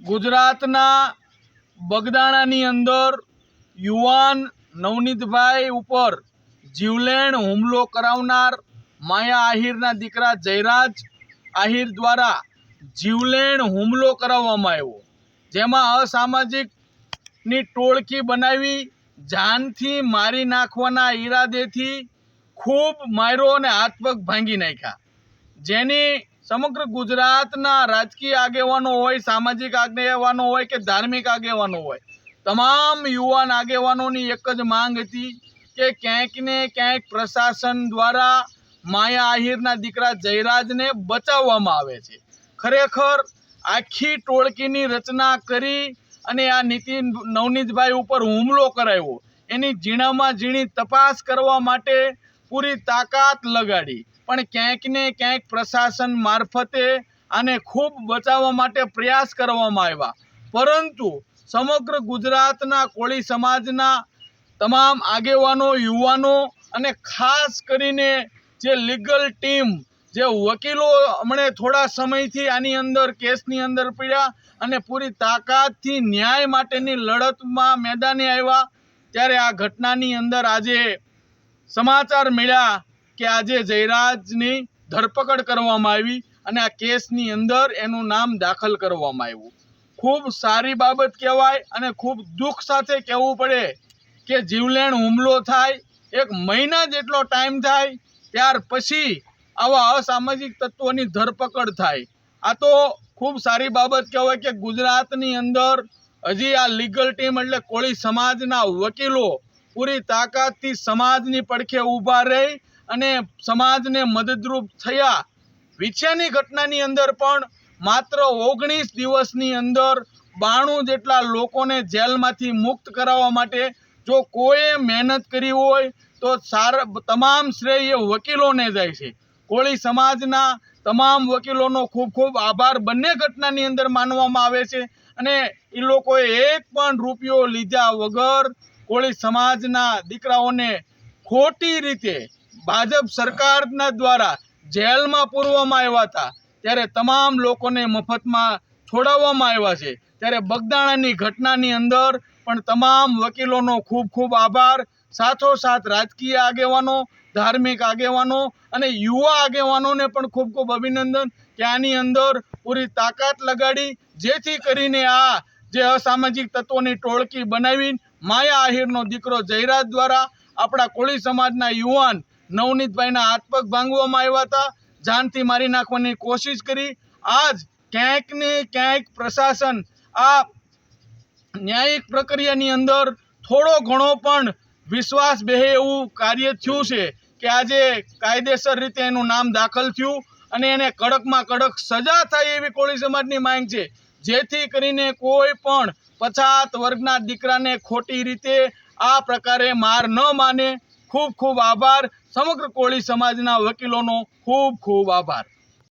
ગુજરાતના બગદાણાની અંદર યુવાન નવનીતભાઈ ઉપર જીવલેણ હુમલો કરાવનાર માયા આહિરના દીકરા જયરાજ આહિર દ્વારા જીવલેણ હુમલો કરાવવામાં આવ્યો, જેમાં અસામાજિકની ટોળકી બનાવી જાનથી મારી નાખવાના ઈરાદેથી ખૂબ માર્યો અને હાથ પગ ભાંગી નાખ્યા, જેની સમગ્ર ગુજરાતના રાજકીય આગેવાનો હોય, સામાજિક આગેવાનો હોય કે ધાર્મિક આગેવાનો હોય, તમામ યુવાન આગેવાનોની એક જ માંગ હતી કે ક્યાંક ને ક્યાંક પ્રશાસન દ્વારા માયા આહિરના દીકરા જયરાજને બચાવવામાં આવે છે। ખરેખર આખી ટોળકીની રચના કરી અને આ નવનીતભાઈ ઉપર હુમલો કરાવ્યો, એની ઝીણામાં ઝીણી તપાસ કરવા માટે પૂરી તાકાત લગાડી, પણ ક્યાંક ને ક્યાંક પ્રશાસન મારફતે આને ખૂબ બચાવવા માટે પ્રયાસ કરવામાં આવ્યા, પરંતુ સમગ્ર ગુજરાતના કોળી સમાજના તમામ આગેવાનો, યુવાનો અને ખાસ કરીને જે લીગલ ટીમ, જે વકીલો હમણાં થોડા સમયથી આની અંદર કેસની અંદર પડ્યા અને પૂરી તાકાતથી ન્યાય માટેની લડતમાં મેદાને આવ્યા, ત્યારે આ ઘટનાની અંદર આજે સમાચાર મળ્યા કે આજે જયરાજની ધરપકડ કરવામાં આવી અને આ કેસની અંદર એનું નામ દાખલ કરવામાં આવ્યું। ખૂબ સારી બાબત કહેવાય અને ખૂબ દુઃખ સાથે કહેવું પડે કે જીવલેણ હુમલો થાય, 1 મહિના જેટલો ટાઈમ થાય ત્યાર પછી આવા અસામાજિક તત્વોની ધરપકડ થાય, આ તો ખૂબ સારી બાબત કહેવાય કે ગુજરાતની અંદર હજી આ લીગલ ટીમ એટલે કોળી સમાજના વકીલો પૂરી તાકાતથી સમાજની પડખે ઊભા રહી અને સમાજને મદદરૂપ થયા। વિછ્યાની ઘટનાની અંદર પણ માત્ર 19 દિવસની અંદર 92 જેટલા લોકોને જેલમાંથી મુક્ત કરાવવા માટે જો કોઈએ મહેનત કરી હોય તો તમામ શ્રેય વકીલોને જાય છે। કોળી સમાજના તમામ વકીલોનો ખૂબ ખૂબ આભાર બંને ઘટનાની અંદર માનવામાં આવે છે અને એ લોકોએ 1 પણ રૂપિયો લીધા વગર કોળી સમાજના દીકરાઓને ખોટી રીતે ભાજપ સરકારના દ્વારા જેલમાં પૂરવામાં આવ્યા હતા, ત્યારે તમામ લોકોને મફતમાં છોડાવવામાં આવ્યા છે। ત્યારે બગદાણાની ઘટનાની અંદર પણ તમામ વકીલોનો ખૂબ ખૂબ આભાર, સાથોસાથ રાજકીય આગેવાનો, ધાર્મિક આગેવાનો અને યુવા આગેવાનોને પણ ખૂબ ખૂબ અભિનંદન કે આની અંદર પૂરી તાકાત લગાડી, જેથી કરીને આ જે અસામાજિક તત્વોની ટોળકી બનાવી માયા આહિરનો દીકરો જયરાજ દ્વારા આપણા કોળી સમાજના યુવાન નવનીતભાઈના હાથ પગ ભાંગવામાં આવ્યા હતા, જાનથી મારી નાખવાની કોશિશ કરી। આજ ક્યાંક ને ક્યાંક પ્રશાસન આ ન્યાયિક પ્રક્રિયાની અંદર થોડો ઘણો પણ વિશ્વાસ બેહે એવું કાર્ય થયું છે કે આજે કાયદેસર રીતે એનું નામ દાખલ થયું અને એને કડકમાં કડક સજા થાય એવી કોળી સમાજની માંગ છે, જેથી કરીને કોઈ પણ પછાત વર્ગના દીકરાને ખોટી રીતે આ પ્રકારે માર ન માને। ખૂબ ખૂબ આભાર, સમગ્ર કોળી સમાજના વકીલોનો ખૂબ ખૂબ આભાર।